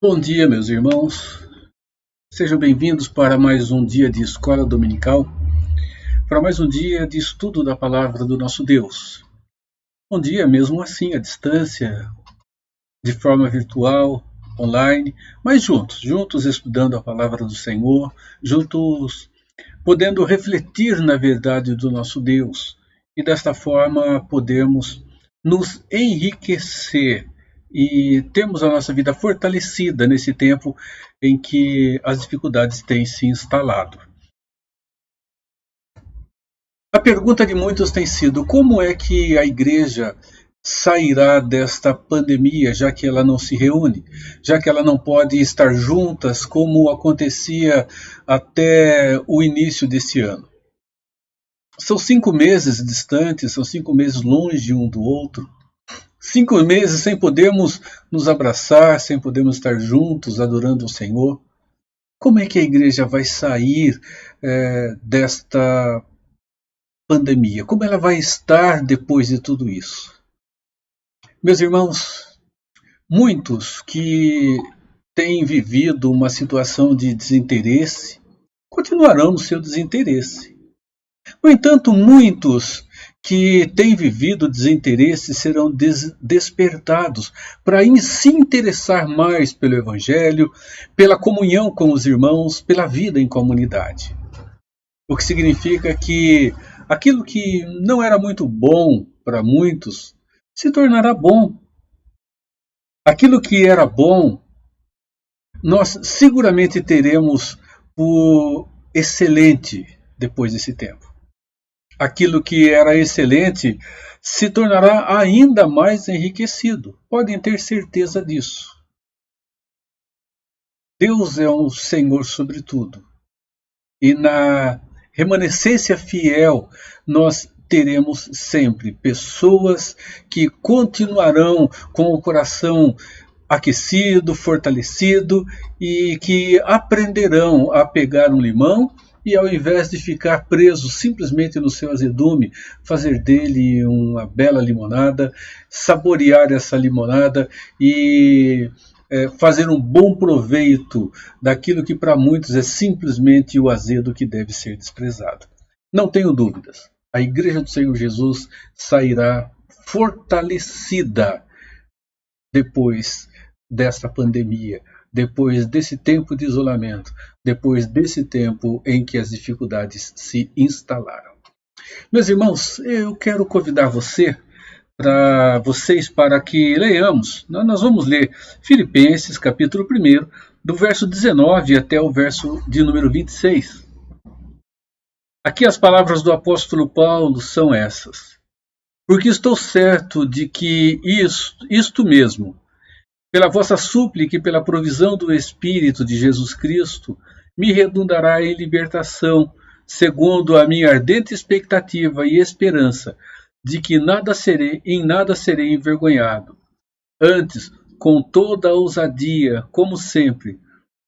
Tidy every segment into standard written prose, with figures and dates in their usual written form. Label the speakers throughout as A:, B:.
A: Bom dia, meus irmãos. Sejam bem-vindos para mais um dia de escola dominical, para mais um dia de estudo da palavra do nosso Deus. Um dia, mesmo assim, à distância, de forma virtual, online, mas juntos estudando a palavra do Senhor, juntos podendo refletir na verdade do nosso Deus e desta forma podemos nos enriquecer e termos a nossa vida fortalecida nesse tempo em que as dificuldades têm se instalado. A pergunta de muitos tem sido: como é que a igreja sairá desta pandemia, já que ela não se reúne, já que ela não pode estar juntas como acontecia até o início deste ano? São 5 meses distantes, são 5 meses longe um do outro. 5 meses sem podermos nos abraçar, sem podermos estar juntos adorando o Senhor. Como é que a igreja vai sair desta pandemia? Como ela vai estar depois de tudo isso? Meus irmãos, muitos que têm vivido uma situação de desinteresse continuarão no seu desinteresse. No entanto, muitos que têm vivido desinteresse serão despertados para se interessar mais pelo Evangelho, pela comunhão com os irmãos, pela vida em comunidade. O que significa que aquilo que não era muito bom para muitos se tornará bom. Aquilo que era bom, nós seguramente teremos por excelente depois desse tempo. Aquilo que era excelente se tornará ainda mais enriquecido. Podem ter certeza disso. Deus é um Senhor sobre tudo. E na remanescência fiel, nós teremos sempre pessoas que continuarão com o coração aquecido, fortalecido e que aprenderão a pegar um limão e, ao invés de ficar preso simplesmente no seu azedume, fazer dele uma bela limonada, saborear essa limonada e fazer um bom proveito daquilo que para muitos é simplesmente o azedo que deve ser desprezado. Não tenho dúvidas, a Igreja do Senhor Jesus sairá fortalecida depois desta pandemia, depois desse tempo de isolamento, depois desse tempo em que as dificuldades se instalaram. Meus irmãos, eu quero convidar vocês para que leiamos. Nós vamos ler Filipenses, capítulo 1, do verso 19 até o verso de número 26. Aqui as palavras do apóstolo Paulo são essas: porque estou certo de que isto mesmo, pela vossa súplica e pela provisão do Espírito de Jesus Cristo, me redundará em libertação, segundo a minha ardente expectativa e esperança de que em nada serei envergonhado. Antes, com toda a ousadia, como sempre,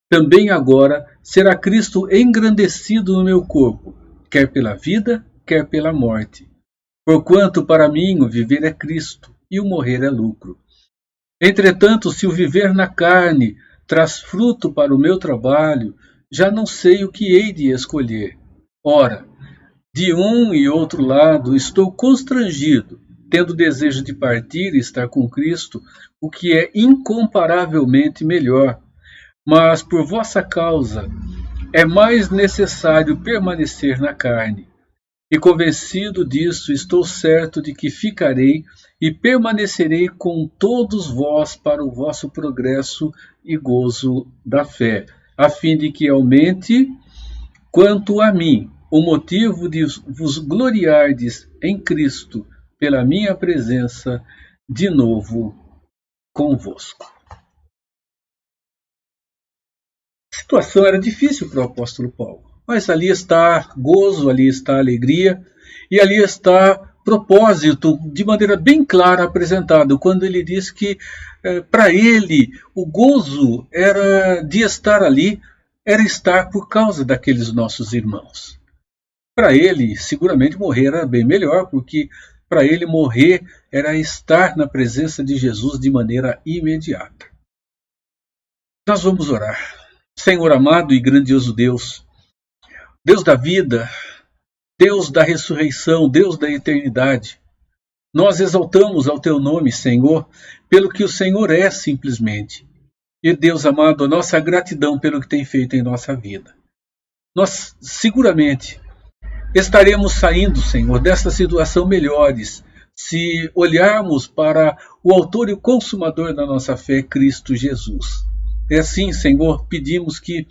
A: também agora será Cristo engrandecido no meu corpo, quer pela vida, quer pela morte. Porquanto para mim o viver é Cristo e o morrer é lucro. Entretanto, se o viver na carne traz fruto para o meu trabalho, já não sei o que hei de escolher. Ora, de um e outro lado estou constrangido, tendo desejo de partir e estar com Cristo, o que é incomparavelmente melhor. Mas por vossa causa é mais necessário permanecer na carne. E convencido disso, estou certo de que ficarei e permanecerei com todos vós para o vosso progresso e gozo da fé, a fim de que aumente, quanto a mim, o motivo de vos gloriardes em Cristo pela minha presença de novo convosco. A situação era difícil para o apóstolo Paulo. Mas ali está gozo, ali está alegria e ali está propósito de maneira bem clara apresentado, quando ele diz que para ele o gozo era de estar ali, era estar por causa daqueles nossos irmãos. Para ele, seguramente morrer era bem melhor, porque para ele morrer era estar na presença de Jesus de maneira imediata. Nós vamos orar. Senhor amado e grandioso Deus, Deus da vida, Deus da ressurreição, Deus da eternidade, nós exaltamos ao teu nome, Senhor, pelo que o Senhor é simplesmente. E Deus amado, a nossa gratidão pelo que tem feito em nossa vida. Nós seguramente estaremos saindo, Senhor, desta situação melhores, se olharmos para o autor e o consumador da nossa fé, Cristo Jesus. É assim, Senhor, pedimos que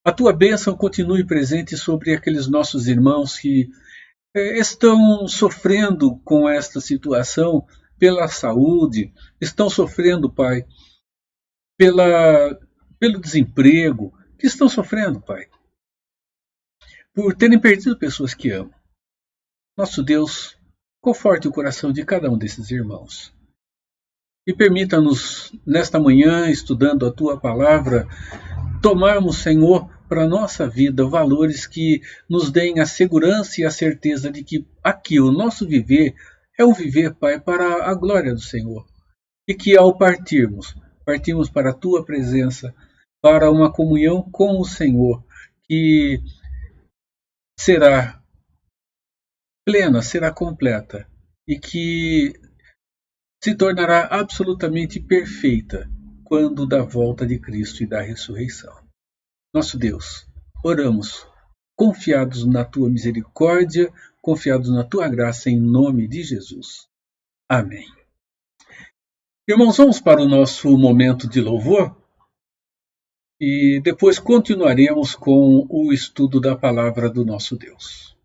A: a tua bênção continue presente sobre aqueles nossos irmãos que estão sofrendo com esta situação pela saúde, estão sofrendo, Pai, pelo desemprego, que estão sofrendo, Pai, por terem perdido pessoas que amam. Nosso Deus, conforte o coração de cada um desses irmãos. E permita-nos, nesta manhã, estudando a tua palavra, tomarmos, Senhor, para a nossa vida valores que nos deem a segurança e a certeza de que aqui o nosso viver é um viver, Pai, para a glória do Senhor. E que ao partirmos para a tua presença, para uma comunhão com o Senhor, que será plena, será completa e que se tornará absolutamente perfeita quando da volta de Cristo e da ressurreição. Nosso Deus, oramos, confiados na tua misericórdia, confiados na tua graça, em nome de Jesus. Amém. Irmãos, vamos para o nosso momento de louvor e depois continuaremos com o estudo da palavra do nosso Deus.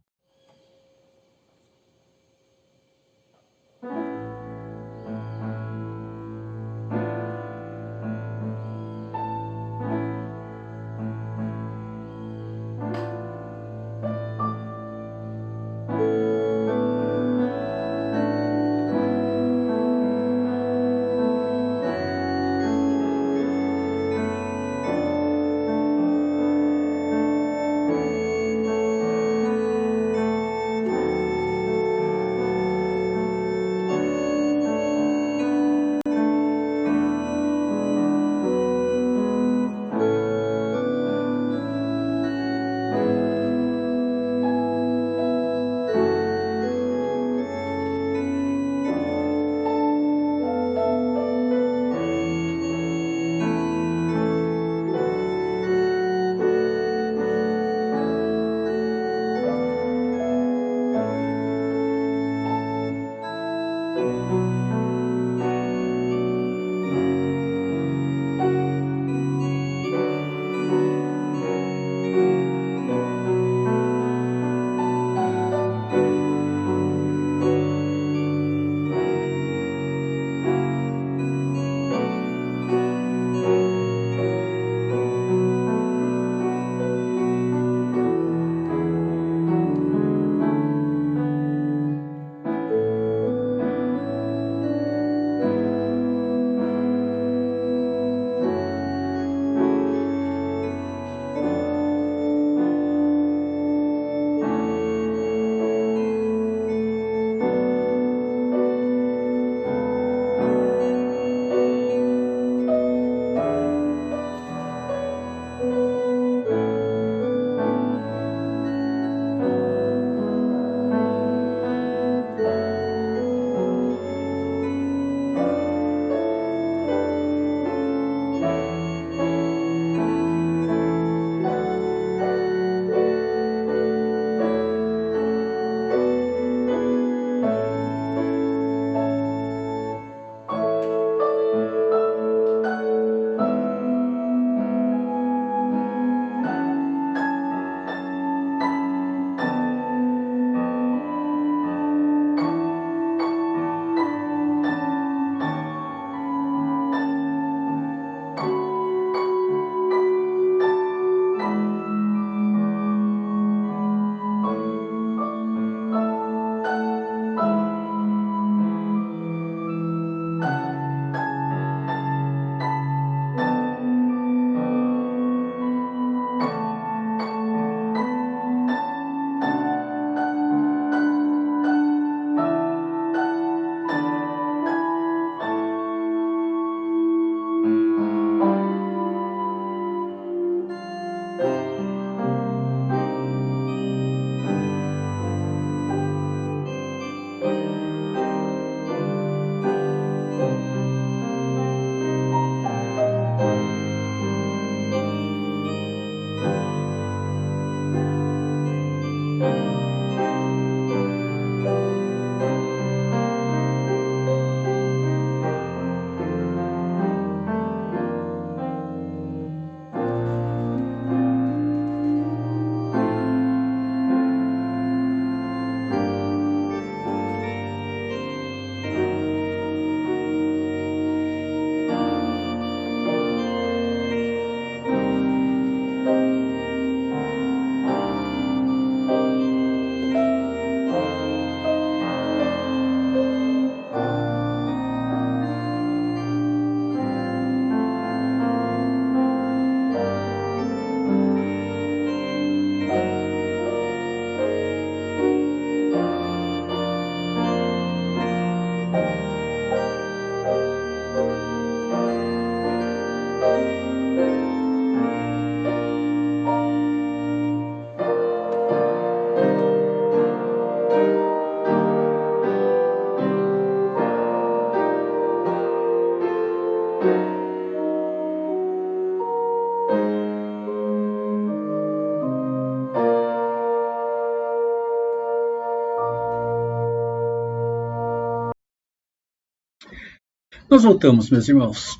A: Nós voltamos, meus irmãos.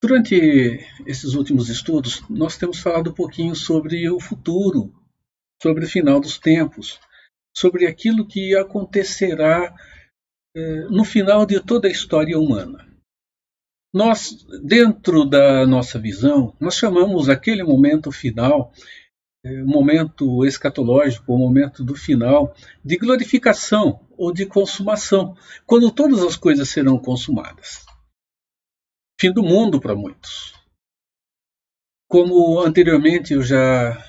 A: Durante esses últimos estudos, nós temos falado um pouquinho sobre o futuro, sobre o final dos tempos, sobre aquilo que acontecerá no final de toda a história humana. Nós, dentro da nossa visão, nós chamamos aquele momento final, momento escatológico, o momento do final, de glorificação ou de consumação, quando todas as coisas serão consumadas. Fim do mundo para muitos. Como anteriormente eu já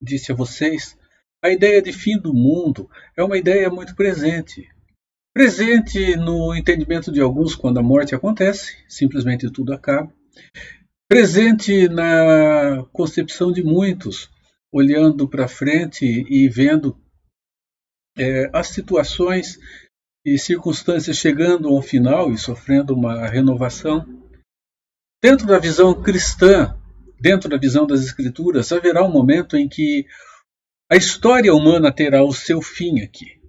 A: disse a vocês, a ideia de fim do mundo é uma ideia muito presente. Presente no entendimento de alguns quando a morte acontece, simplesmente tudo acaba. Presente na concepção de muitos, olhando para frente e vendo as situações e circunstâncias chegando ao final e sofrendo uma renovação. Dentro da visão cristã, dentro da visão das Escrituras, haverá um momento em que a história humana terá o seu fim aqui.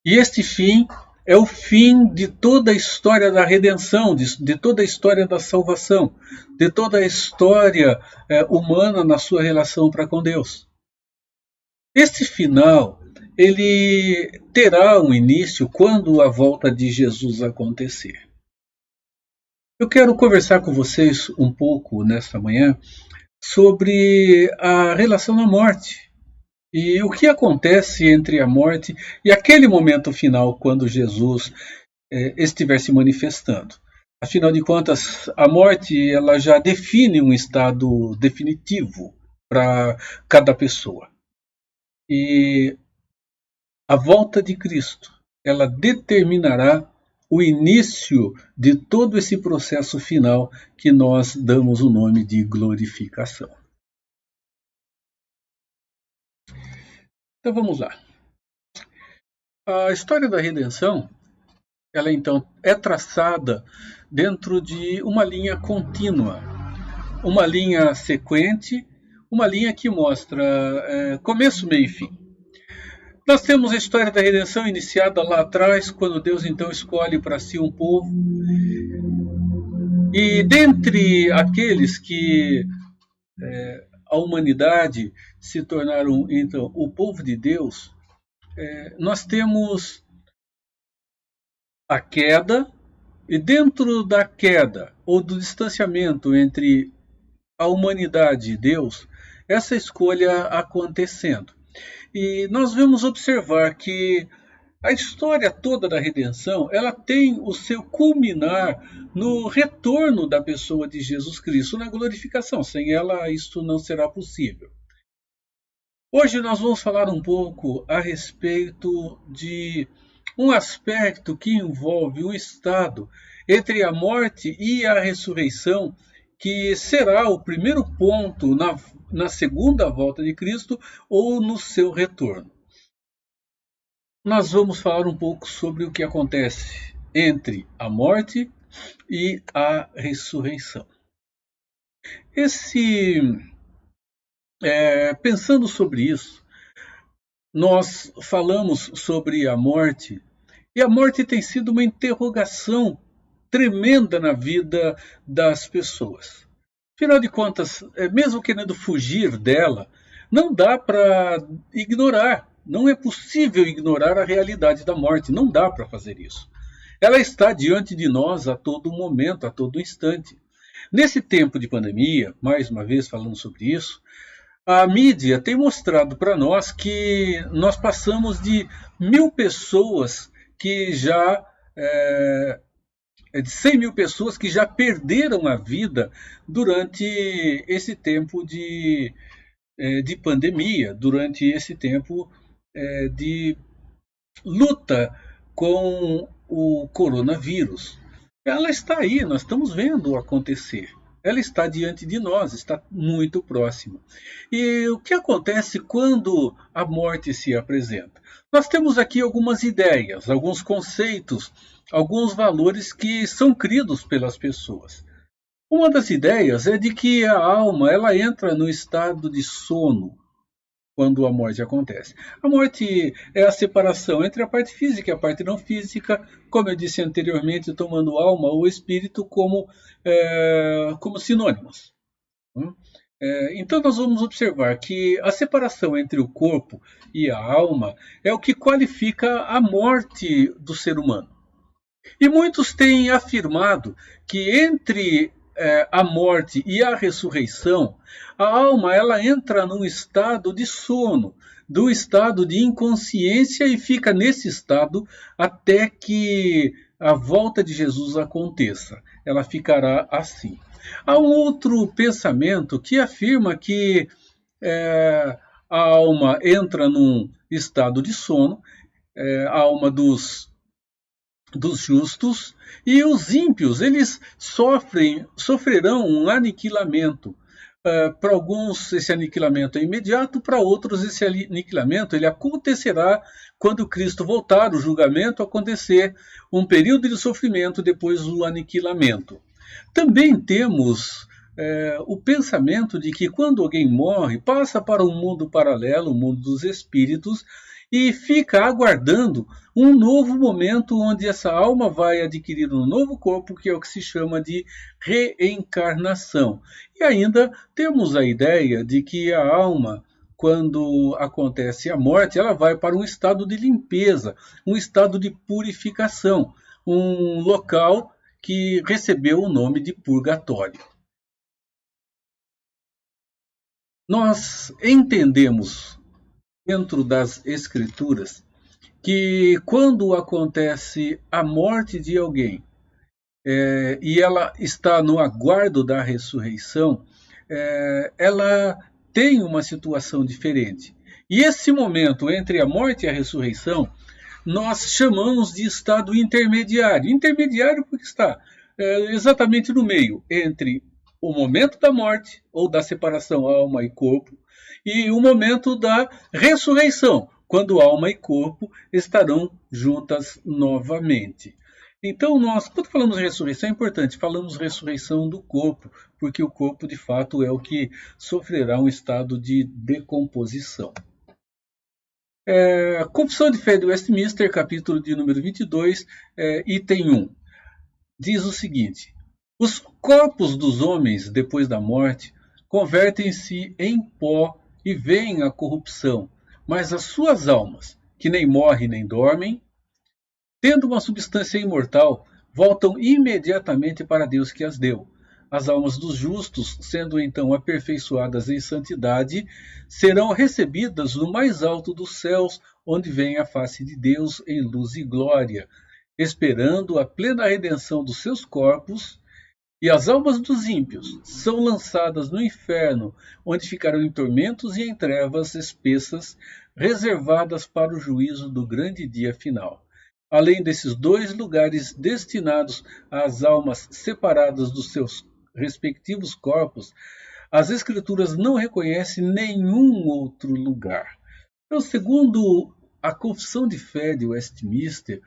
A: E este fim é o fim de toda a história da redenção, de toda a história da salvação, de toda a história humana na sua relação para com Deus. Este final, ele terá um início quando a volta de Jesus acontecer. Eu quero conversar com vocês um pouco nesta manhã sobre a relação da morte e o que acontece entre a morte e aquele momento final quando Jesus estiver se manifestando. Afinal de contas, a morte ela já define um estado definitivo para cada pessoa. E a volta de Cristo, ela determinará o início de todo esse processo final que nós damos o nome de glorificação. Então vamos lá. A história da redenção, ela então é traçada dentro de uma linha contínua, uma linha sequente, uma linha que mostra começo, meio e fim. Nós temos a história da redenção iniciada lá atrás, quando Deus então escolhe para si um povo. E dentre aqueles que a humanidade se tornaram então o povo de Deus, nós temos a queda, e dentro da queda ou do distanciamento entre a humanidade e Deus, essa escolha acontecendo. E nós vamos observar que a história toda da redenção, ela tem o seu culminar no retorno da pessoa de Jesus Cristo, na glorificação. Sem ela, isso não será possível. Hoje nós vamos falar um pouco a respeito de um aspecto que envolve um estado entre a morte e a ressurreição, que será o primeiro ponto na segunda volta de Cristo ou no seu retorno. Nós vamos falar um pouco sobre o que acontece entre a morte e a ressurreição. Pensando sobre isso, nós falamos sobre a morte, e a morte tem sido uma interrogação tremenda na vida das pessoas. Afinal de contas, mesmo querendo fugir dela, não dá para ignorar. Não é possível ignorar a realidade da morte. Não dá para fazer isso. Ela está diante de nós a todo momento, a todo instante. Nesse tempo de pandemia, mais uma vez falando sobre isso, a mídia tem mostrado para nós que nós passamos de 1.000 pessoas que já... de 100 mil pessoas que já perderam a vida durante esse tempo de pandemia, durante esse tempo de luta com o coronavírus. Ela está aí, nós estamos vendo acontecer. Ela está diante de nós, está muito próxima. E o que acontece quando a morte se apresenta? Nós temos aqui algumas ideias, alguns conceitos alguns valores que são cridos pelas pessoas. Uma das ideias é de que a alma ela entra no estado de sono quando a morte acontece. A morte é a separação entre a parte física e a parte não física, como eu disse anteriormente, tomando alma ou espírito como sinônimos. Então nós vamos observar que a separação entre o corpo e a alma é o que qualifica a morte do ser humano. E muitos têm afirmado que entre a morte e a ressurreição, a alma ela entra num estado de sono, do estado de inconsciência e fica nesse estado até que a volta de Jesus aconteça. Ela ficará assim. Há um outro pensamento que afirma que a alma entra num estado de sono, a alma dos justos, e os ímpios, eles sofrerão um aniquilamento. Para alguns esse aniquilamento é imediato, para outros esse aniquilamento ele acontecerá quando Cristo voltar, o julgamento acontecer, um período de sofrimento depois do aniquilamento. Também temos o pensamento de que quando alguém morre, passa para um mundo paralelo, o mundo dos espíritos, e fica aguardando um novo momento onde essa alma vai adquirir um novo corpo, que é o que se chama de reencarnação. E ainda temos a ideia de que a alma, quando acontece a morte, ela vai para um estado de limpeza, um estado de purificação, um local que recebeu o nome de purgatório. Nós entendemos dentro das Escrituras que quando acontece a morte de alguém e ela está no aguardo da ressurreição, ela tem uma situação diferente. E esse momento entre a morte e a ressurreição, nós chamamos de estado intermediário. Intermediário porque está exatamente no meio entre o momento da morte ou da separação alma e corpo e o momento da ressurreição, quando alma e corpo estarão juntas novamente. Então, quando falamos ressurreição, é importante, falamos ressurreição do corpo, porque o corpo, de fato, é o que sofrerá um estado de decomposição. Confissão de Fé de Westminster, capítulo de número 22, item 1, diz o seguinte: os corpos dos homens, depois da morte, convertem-se em pó e veem a corrupção, mas as suas almas, que nem morrem nem dormem, tendo uma substância imortal, voltam imediatamente para Deus que as deu. As almas dos justos, sendo então aperfeiçoadas em santidade, serão recebidas no mais alto dos céus, onde vem a face de Deus em luz e glória, esperando a plena redenção dos seus corpos. E as almas dos ímpios são lançadas no inferno, onde ficarão em tormentos e em trevas espessas, reservadas para o juízo do grande dia final. Além desses dois lugares destinados às almas separadas dos seus respectivos corpos, as Escrituras não reconhecem nenhum outro lugar. Então, segundo a Confissão de Fé de Westminster,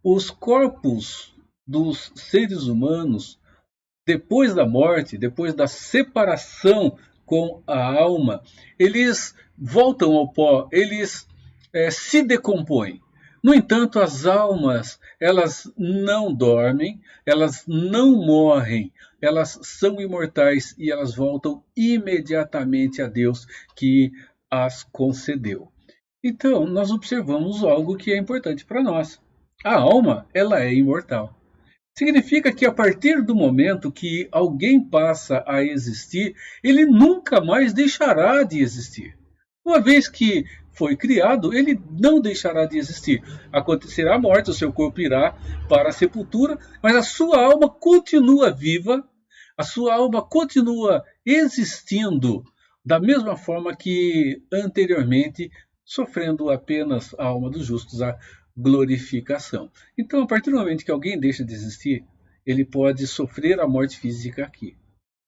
A: os corpos dos seres humanos, depois da morte, depois da separação com a alma, eles voltam ao pó, eles se decompõem. No entanto, as almas, elas não dormem, elas não morrem, elas são imortais e elas voltam imediatamente a Deus que as concedeu. Então, nós observamos algo que é importante para nós. A alma, ela é imortal. Significa que a partir do momento que alguém passa a existir, ele nunca mais deixará de existir. Uma vez que foi criado, ele não deixará de existir. Acontecerá a morte, o seu corpo irá para a sepultura, mas a sua alma continua viva, a sua alma continua existindo da mesma forma que anteriormente, sofrendo apenas a alma dos justos a glorificação. Então, a partir do momento que alguém deixa de existir, ele pode sofrer a morte física aqui,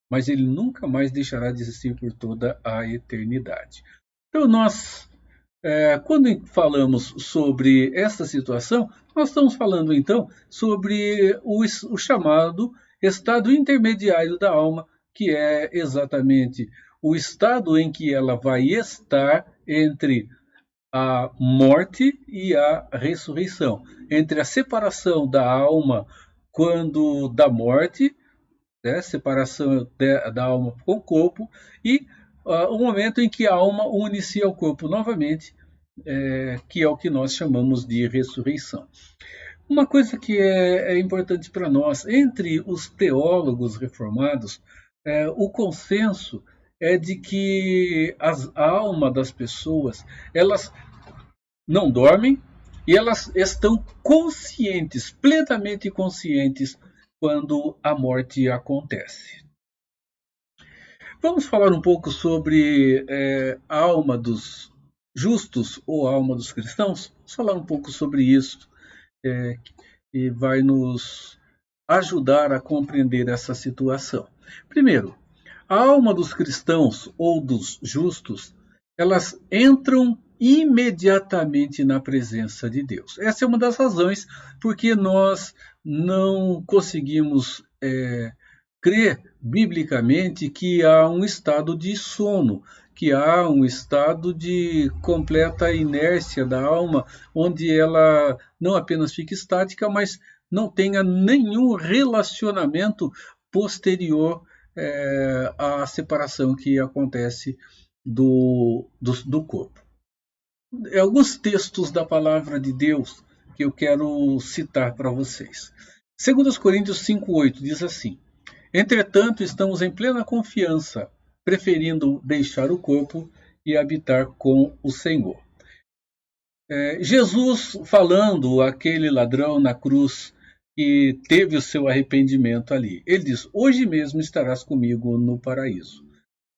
A: mas ele nunca mais deixará de existir por toda a eternidade. Então, nós Quando falamos sobre essa situação, nós estamos falando então sobre o chamado estado intermediário da alma, que é exatamente o estado em que ela vai estar entre a morte e a ressurreição, entre a separação da alma quando da morte, né, separação da alma com o corpo, e o momento em que a alma une-se ao corpo novamente, que é o que nós chamamos de ressurreição. Uma coisa que é importante para nós, entre os teólogos reformados, o consenso é de que a alma das pessoas, elas não dormem e elas estão conscientes, plenamente conscientes, quando a morte acontece. Vamos falar um pouco sobre a alma dos justos ou a alma dos cristãos? Vamos falar um pouco sobre isso, é, e vai nos ajudar a compreender essa situação. Primeiro, a alma dos cristãos ou dos justos, elas entram imediatamente na presença de Deus. Essa é uma das razões porque nós não conseguimos crer biblicamente que há um estado de sono, que há um estado de completa inércia da alma, onde ela não apenas fica estática, mas não tenha nenhum relacionamento posterior à separação que acontece do corpo. Alguns textos da palavra de Deus que eu quero citar para vocês. 2 Coríntios 5,8 diz assim: Entretanto, estamos em plena confiança, preferindo deixar o corpo e habitar com o Senhor. Jesus falando àquele ladrão na cruz que teve o seu arrependimento ali. Ele diz: hoje mesmo estarás comigo no paraíso.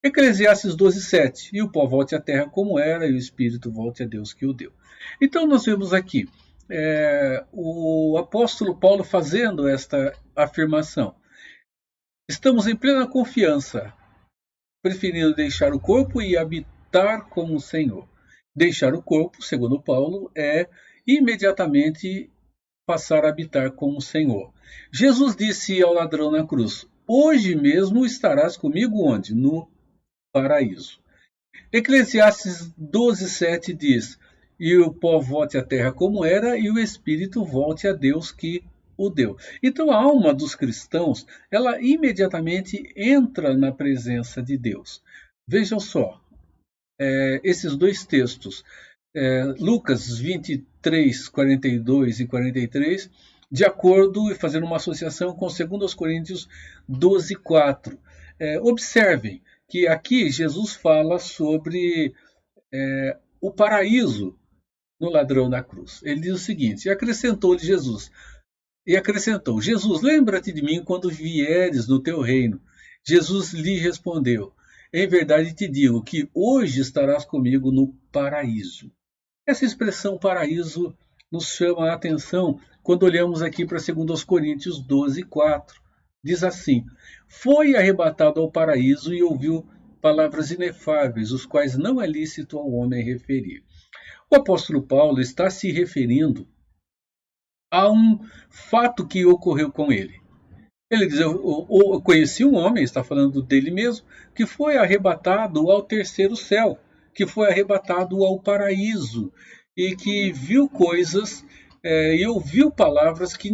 A: Eclesiastes 12,7. E o pó volte à terra como era, e o espírito volte a Deus que o deu. Então nós vemos aqui o apóstolo Paulo fazendo esta afirmação. Estamos em plena confiança, preferindo deixar o corpo e habitar com o Senhor. Deixar o corpo, segundo Paulo, é imediatamente passar a habitar com o Senhor. Jesus disse ao ladrão na cruz: hoje mesmo estarás comigo onde? No paraíso. Eclesiastes 12,7 diz: e o pó volte à terra como era, e o espírito volte a Deus que o deu. Então a alma dos cristãos, ela imediatamente entra na presença de Deus. Vejam só, esses dois textos, Lucas 23, 42 e 43, de acordo e fazendo uma associação com 2 Coríntios 12, 4. Observem que aqui Jesus fala sobre o paraíso no ladrão na cruz. Ele diz o seguinte: e acrescentou, Jesus, lembra-te de mim quando vieres no teu reino. Jesus lhe respondeu: em verdade te digo que hoje estarás comigo no paraíso. Essa expressão paraíso nos chama a atenção quando olhamos aqui para 2 Coríntios 12, 4. Diz assim: foi arrebatado ao paraíso e ouviu palavras inefáveis, os quais não é lícito ao homem referir. O apóstolo Paulo está se referindo a um fato que ocorreu com ele. Ele diz: eu conheci um homem, está falando dele mesmo, que foi arrebatado ao terceiro céu, que foi arrebatado ao paraíso, e que viu coisas e ouviu palavras que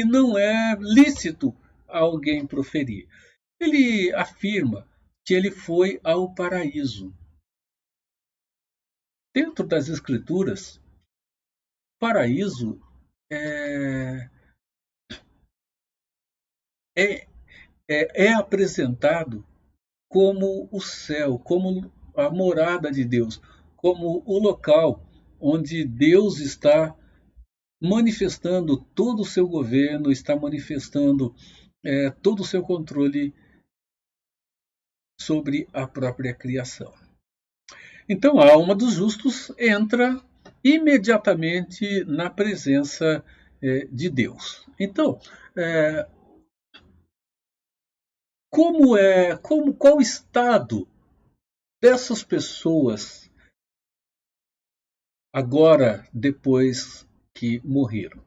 A: não é lícito a alguém proferir. Ele afirma que ele foi ao paraíso. Dentro das Escrituras, paraíso é, é, é apresentado como o céu, como a morada de Deus, como o local onde Deus está manifestando todo o seu governo, está manifestando todo o seu controle sobre a própria criação. Então a alma dos justos entra imediatamente na presença de Deus. Então, qual o estado dessas pessoas agora depois que morreram.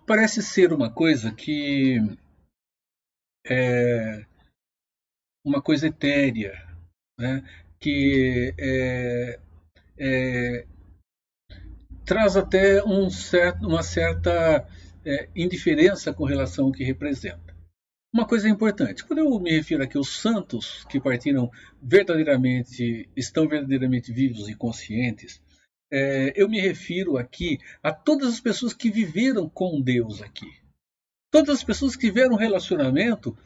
A: Parece ser uma coisa que é uma coisa etérea, né? Que traz até uma certa indiferença com relação ao que representa. Uma coisa importante, quando eu me refiro aqui aos santos que partiram estão verdadeiramente vivos e conscientes, eu me refiro aqui a todas as pessoas que viveram com Deus aqui. Todas as pessoas que tiveram um relacionamento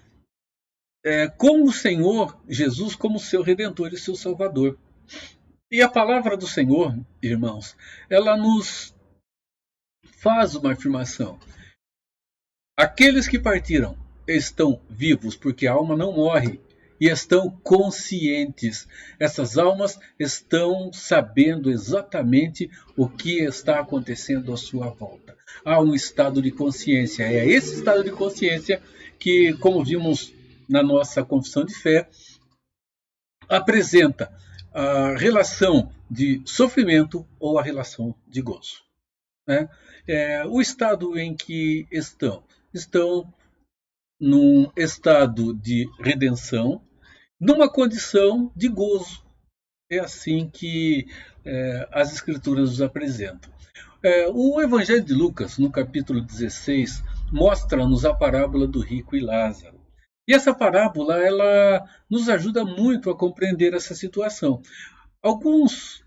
A: com o Senhor Jesus como seu Redentor e seu Salvador. E a palavra do Senhor, irmãos, ela nos faz uma afirmação. Aqueles que partiram estão vivos, porque a alma não morre, e estão conscientes. Essas almas estão sabendo exatamente o que está acontecendo à sua volta. Há um estado de consciência. É esse estado de consciência que, como vimos na nossa confissão de fé, apresenta a relação de sofrimento ou a relação de gozo. Né? O estado em que estão num estado de redenção, numa condição de gozo. É assim que as Escrituras nos apresentam. O Evangelho de Lucas, no capítulo 16, mostra-nos a parábola do rico e Lázaro. E essa parábola ela nos ajuda muito a compreender essa situação. Alguns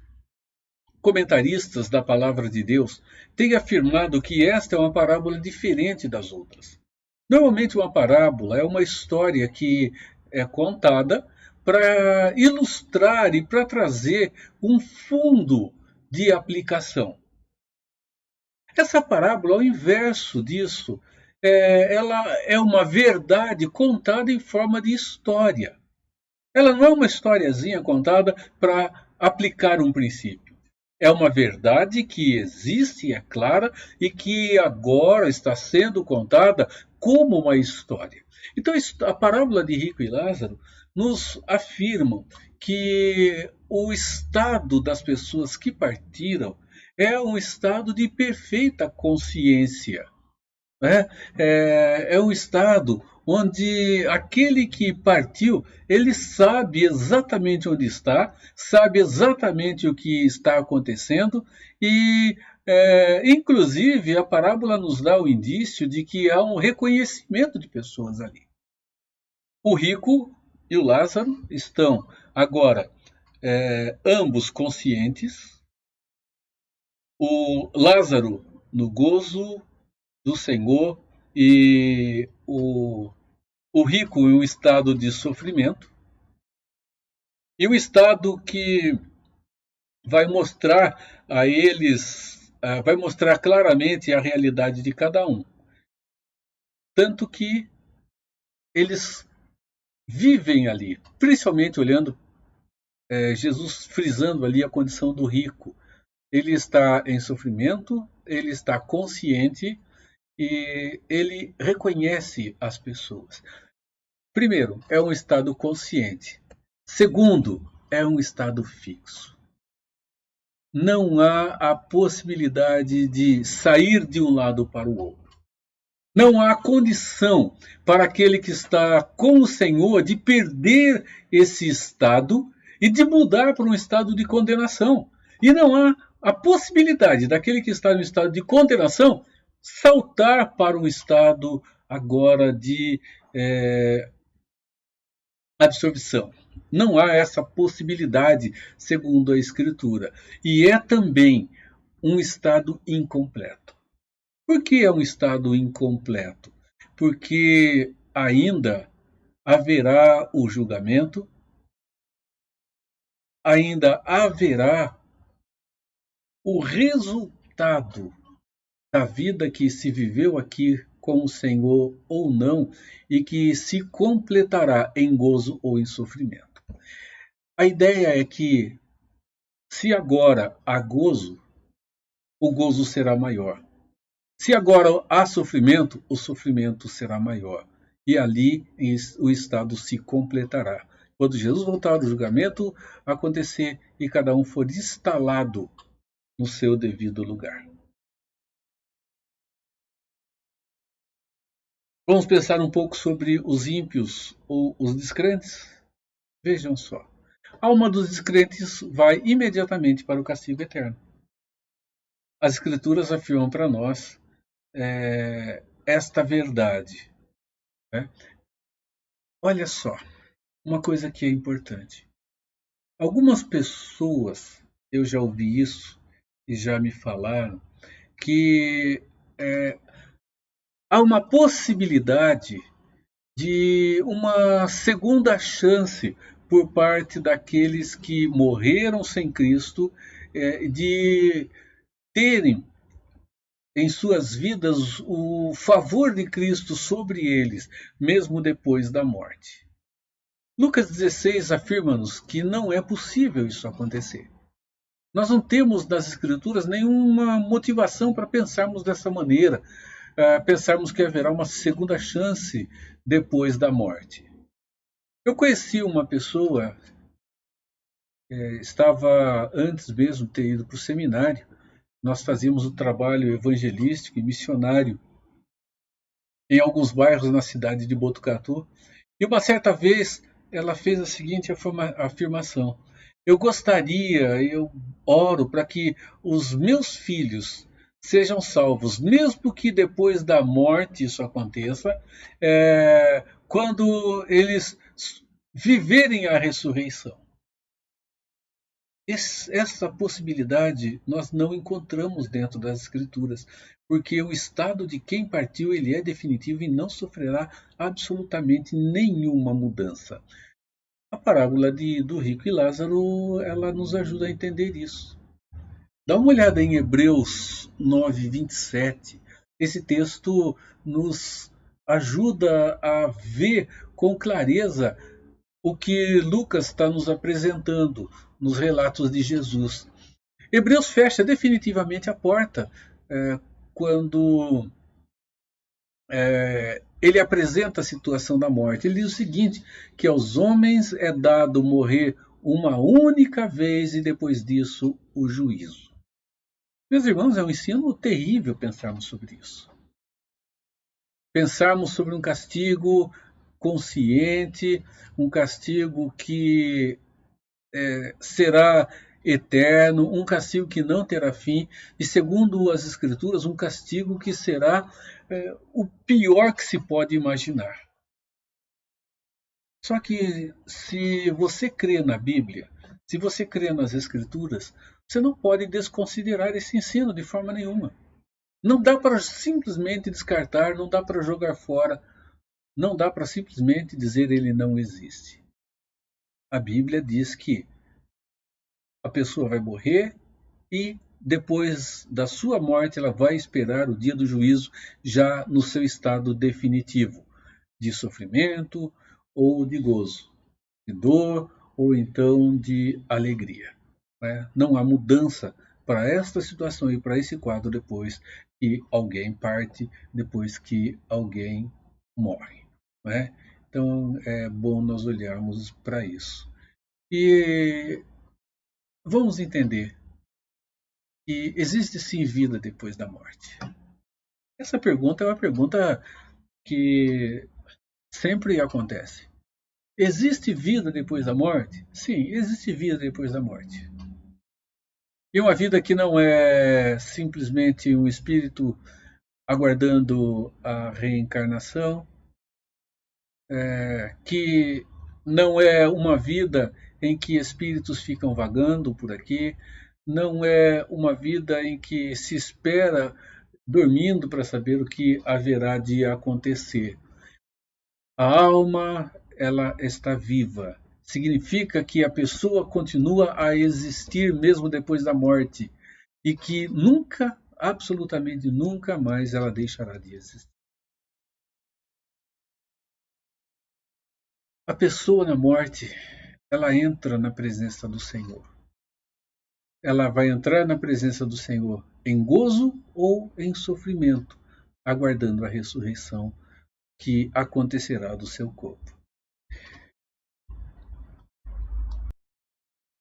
A: comentaristas da palavra de Deus têm afirmado que esta é uma parábola diferente das outras. Normalmente uma parábola é uma história que é contada para ilustrar e para trazer um fundo de aplicação. Essa parábola é o inverso disso. Ela é uma verdade contada em forma de história. Ela não é uma historiazinha contada para aplicar um princípio. É uma verdade que existe, é clara, e que agora está sendo contada como uma história. Então, a parábola de Rico e Lázaro nos afirma que o estado das pessoas que partiram é um estado de perfeita consciência. É um estado onde aquele que partiu, ele sabe exatamente onde está, sabe exatamente o que está acontecendo e, inclusive, a parábola nos dá o indício de que há um reconhecimento de pessoas ali. O rico e o Lázaro estão agora ambos conscientes, o Lázaro no gozo do Senhor e o rico em um estado de sofrimento, e o estado que vai mostrar a eles, vai mostrar claramente a realidade de cada um. Tanto que eles vivem ali, principalmente olhando Jesus frisando ali a condição do rico. Ele está em sofrimento, ele está consciente e ele reconhece as pessoas. Primeiro, é um estado consciente. Segundo, é um estado fixo. Não há a possibilidade de sair de um lado para o outro. Não há condição para aquele que está com o Senhor de perder esse estado e de mudar para um estado de condenação. E não há a possibilidade daquele que está no estado de condenação saltar para um estado agora de absorção. Não há essa possibilidade, segundo a Escritura. E é também um estado incompleto. Por que é um estado incompleto? Porque ainda haverá o julgamento, ainda haverá o resultado da vida que se viveu aqui com o Senhor ou não, e que se completará em gozo ou em sofrimento. A ideia é que, se agora há gozo, o gozo será maior. Se agora há sofrimento, o sofrimento será maior. E ali o estado se completará. Quando Jesus voltar do julgamento acontecer e cada um for instalado no seu devido lugar. Vamos pensar um pouco sobre os ímpios ou os descrentes? Vejam só. A alma dos descrentes vai imediatamente para o castigo eterno. As Escrituras afirmam para nós esta verdade. Né? Olha só, uma coisa que é importante. Algumas pessoas, eu já ouvi isso e já me falaram, que há uma possibilidade de uma segunda chance por parte daqueles que morreram sem Cristo, de terem em suas vidas o favor de Cristo sobre eles, mesmo depois da morte. Lucas 16 afirma-nos que não é possível isso acontecer. Nós não temos nas Escrituras nenhuma motivação para pensarmos dessa maneira, pensarmos que haverá uma segunda chance depois da morte. Eu conheci uma pessoa, estava antes mesmo de ter ido para o seminário, nós fazíamos o trabalho evangelístico e missionário em alguns bairros na cidade de Botucatu. E uma certa vez ela fez a seguinte afirmação: eu gostaria, eu oro para que os meus filhos sejam salvos, mesmo que depois da morte isso aconteça, quando eles viverem a ressurreição. Essa possibilidade nós não encontramos dentro das Escrituras, porque o estado de quem partiu ele é definitivo e não sofrerá absolutamente nenhuma mudança. A parábola do rico e Lázaro, ela nos ajuda a entender isso. Dá uma olhada em Hebreus 9, 27. Esse texto nos ajuda a ver com clareza o que Lucas está nos apresentando nos relatos de Jesus. Hebreus fecha definitivamente a porta quando ele apresenta a situação da morte. Ele diz o seguinte, que aos homens é dado morrer uma única vez e depois disso o juízo. Meus irmãos, é um ensino terrível pensarmos sobre isso. Pensarmos sobre um castigo consciente, um castigo que será eterno, um castigo que não terá fim, e segundo as Escrituras, um castigo que será o pior que se pode imaginar. Só que se você crê na Bíblia, se você crê nas Escrituras, você não pode desconsiderar esse ensino de forma nenhuma. Não dá para simplesmente descartar, não dá para jogar fora, não dá para simplesmente dizer ele não existe. A Bíblia diz que a pessoa vai morrer e depois da sua morte ela vai esperar o dia do juízo já no seu estado definitivo de sofrimento ou de gozo, de dor ou então de alegria. Né? Não há mudança para esta situação e para esse quadro depois que alguém parte, depois que alguém morre. Né? Então é bom nós olharmos para isso. E vamos entender que existe sim vida depois da morte. Essa pergunta é uma pergunta que sempre acontece. Existe vida depois da morte? Sim, existe vida depois da morte. E uma vida que não é simplesmente um espírito aguardando a reencarnação, que não é uma vida em que espíritos ficam vagando por aqui, não é uma vida em que se espera dormindo para saber o que haverá de acontecer. A alma, ela está viva. Significa que a pessoa continua a existir mesmo depois da morte e que nunca, absolutamente nunca mais ela deixará de existir. A pessoa na morte, ela entra na presença do Senhor. Ela vai entrar na presença do Senhor em gozo ou em sofrimento, aguardando a ressurreição que acontecerá do seu corpo.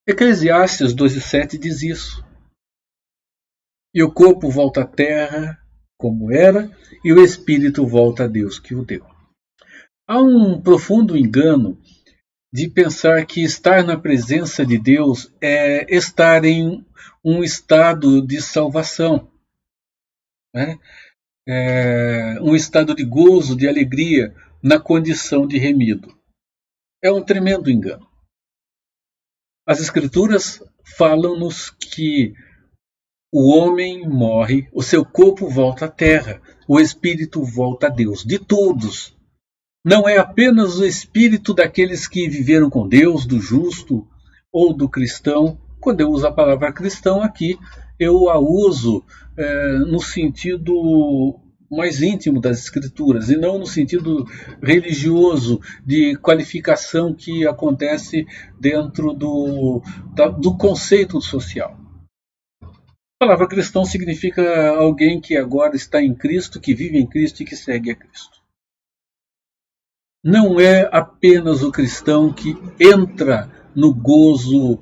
A: Eclesiastes 12:7 diz isso. E o corpo volta à terra como era, e o espírito volta a Deus que o deu. Há um profundo engano de pensar que estar na presença de Deus é estar em um estado de salvação, né? Um estado de gozo, de alegria, na condição de remido. É um tremendo engano. As Escrituras falam-nos que o homem morre, o seu corpo volta à terra, o espírito volta a Deus, de todos. Não é apenas o espírito daqueles que viveram com Deus, do justo ou do cristão. Quando eu uso a palavra cristão aqui, eu a uso no sentido mais íntimo das Escrituras, e não no sentido religioso de qualificação que acontece dentro do conceito social. A palavra cristão significa alguém que agora está em Cristo, que vive em Cristo e que segue a Cristo. Não é apenas o cristão que entra no gozo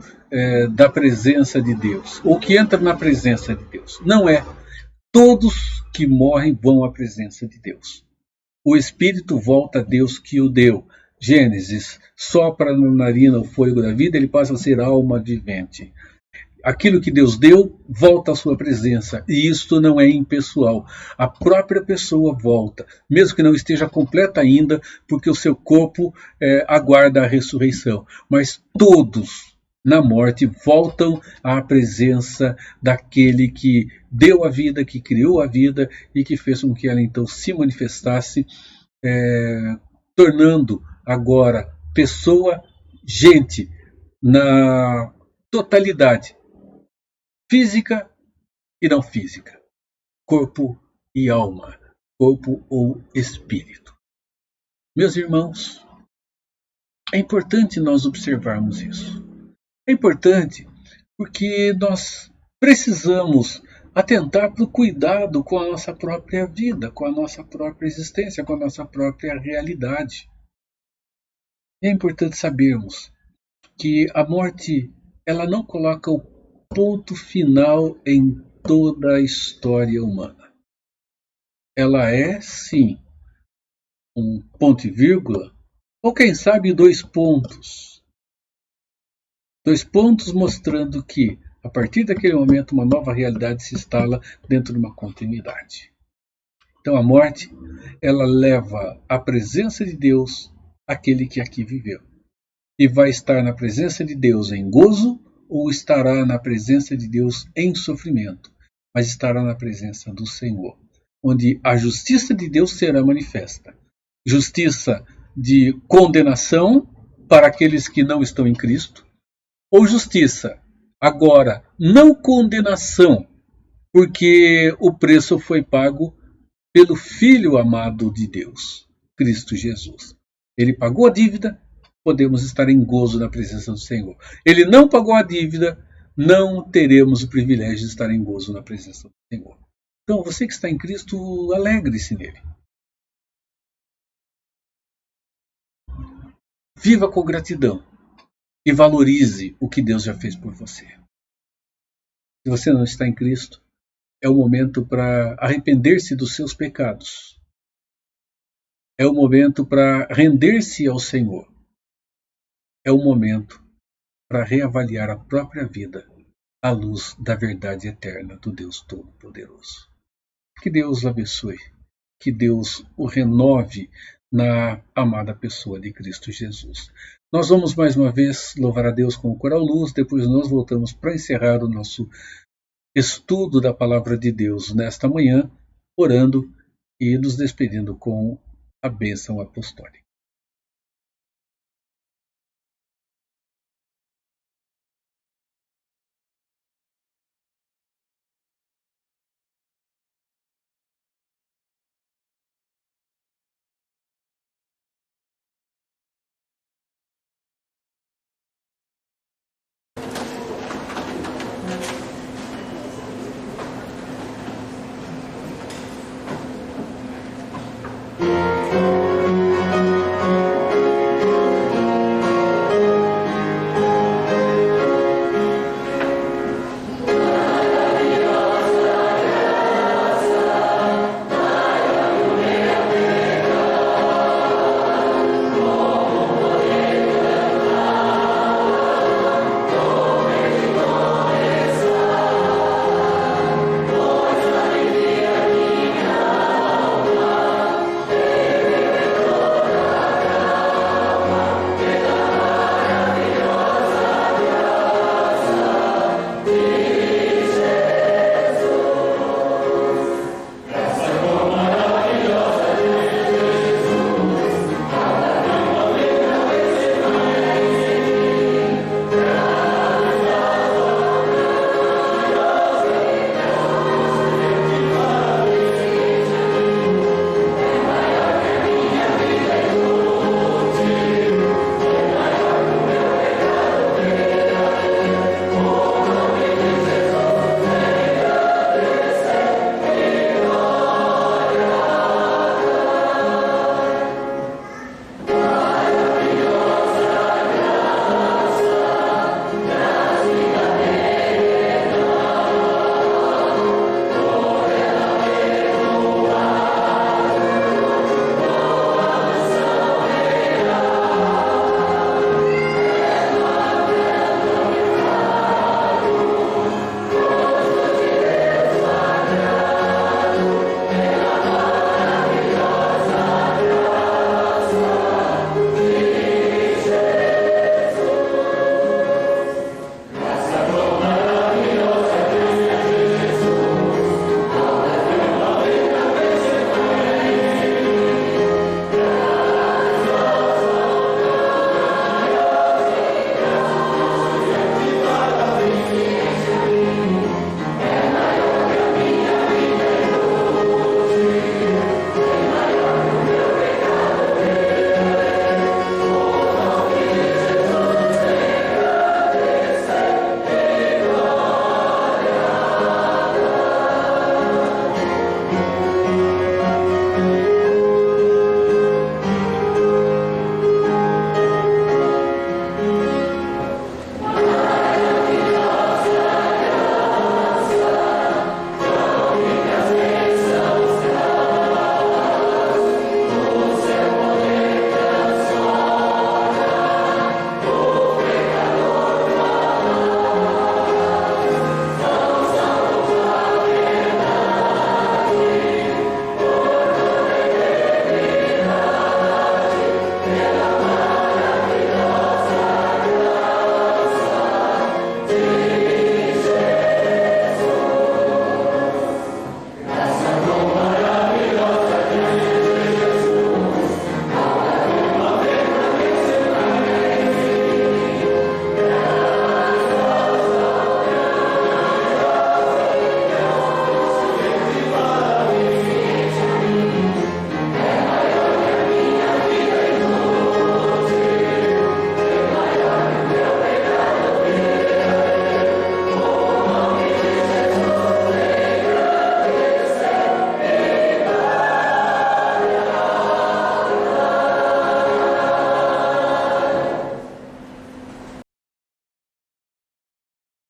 A: da presença de Deus, ou que entra na presença de Deus. Não é. Todos que morrem vão à presença de Deus. O Espírito volta a Deus que o deu. Gênesis, sopra na narina o fôlego da vida, ele passa a ser alma vivente. Aquilo que Deus deu, volta à sua presença. E isto não é impessoal. A própria pessoa volta, mesmo que não esteja completa ainda, porque o seu corpo aguarda a ressurreição. Mas todos, na morte, voltam à presença daquele que deu a vida, que criou a vida e que fez com que ela então se manifestasse, tornando agora pessoa, gente, na totalidade, física e não física, corpo e alma, corpo ou espírito. Meus irmãos, é importante nós observarmos isso. É importante porque nós precisamos atentar para o cuidado com a nossa própria vida, com a nossa própria existência, com a nossa própria realidade. É importante sabermos que a morte, ela não coloca o ponto final em toda a história humana. Ela é, sim, um ponto e vírgula, ou quem sabe 2 pontos. 2 pontos mostrando que, a partir daquele momento, uma nova realidade se instala dentro de uma continuidade. Então a morte, ela leva à presença de Deus aquele que aqui viveu. E vai estar na presença de Deus em gozo, ou estará na presença de Deus em sofrimento, mas estará na presença do Senhor, onde a justiça de Deus será manifesta. Justiça de condenação para aqueles que não estão em Cristo, ou justiça, agora, não condenação, porque o preço foi pago pelo Filho amado de Deus, Cristo Jesus. Ele pagou a dívida, podemos estar em gozo na presença do Senhor. Ele não pagou a dívida, não teremos o privilégio de estar em gozo na presença do Senhor. Então, você que está em Cristo, alegre-se nele. Viva com gratidão e valorize o que Deus já fez por você. Se você não está em Cristo, é o momento para arrepender-se dos seus pecados. É o momento para render-se ao Senhor. É o momento para reavaliar a própria vida à luz da verdade eterna do Deus Todo-Poderoso. Que Deus o abençoe, que Deus o renove na amada pessoa de Cristo Jesus. Nós vamos mais uma vez louvar a Deus com o Coral Luz, depois nós voltamos para encerrar o nosso estudo da Palavra de Deus nesta manhã, orando e nos despedindo com a bênção apostólica.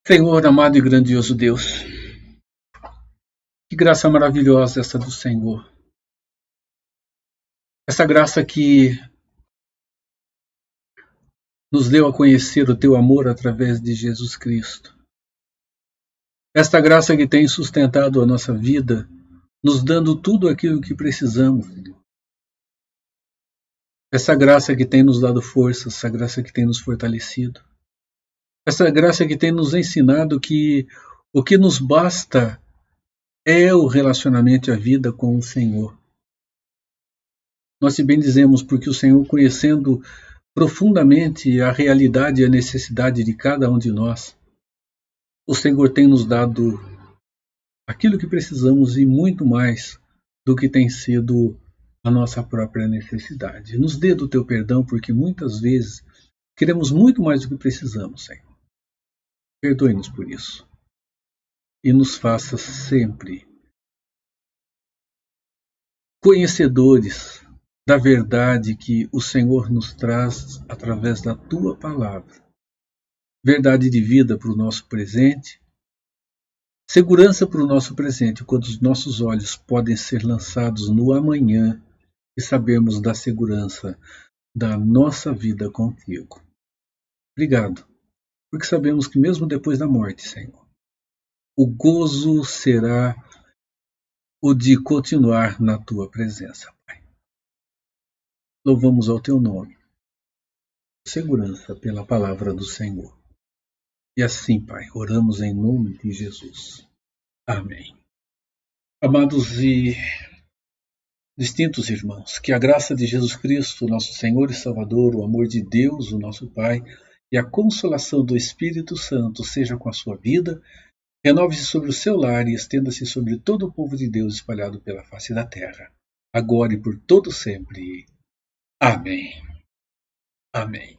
A: Senhor, amado e grandioso Deus, que graça maravilhosa essa do Senhor. Essa graça que nos deu a conhecer o teu amor através de Jesus Cristo. Esta graça que tem sustentado a nossa vida, nos dando tudo aquilo que precisamos. Essa graça que tem nos dado força, essa graça que tem nos fortalecido. Essa graça que tem nos ensinado que o que nos basta é o relacionamento e a vida com o Senhor. Nós te bendizemos porque o Senhor, conhecendo profundamente a realidade e a necessidade de cada um de nós, o Senhor tem nos dado aquilo que precisamos e muito mais do que tem sido a nossa própria necessidade. Nos dê do teu perdão, porque muitas vezes queremos muito mais do que precisamos, Senhor. Perdoe-nos por isso. E nos faça sempre conhecedores da verdade que o Senhor nos traz através da tua palavra. Verdade de vida para o nosso presente, segurança para o nosso presente, quando os nossos olhos podem ser lançados no amanhã e sabermos da segurança da nossa vida contigo. Obrigado, porque sabemos que mesmo depois da morte, Senhor, o gozo será o de continuar na tua presença, Pai. Louvamos ao teu nome, segurança pela palavra do Senhor. E assim, Pai, oramos em nome de Jesus. Amém. Amados e distintos irmãos, que a graça de Jesus Cristo, nosso Senhor e Salvador, o amor de Deus, o nosso Pai, e a consolação do Espírito Santo seja com a sua vida, renove-se sobre o seu lar e estenda-se sobre todo o povo de Deus espalhado pela face da terra, agora e por todo sempre. Amém. Amém.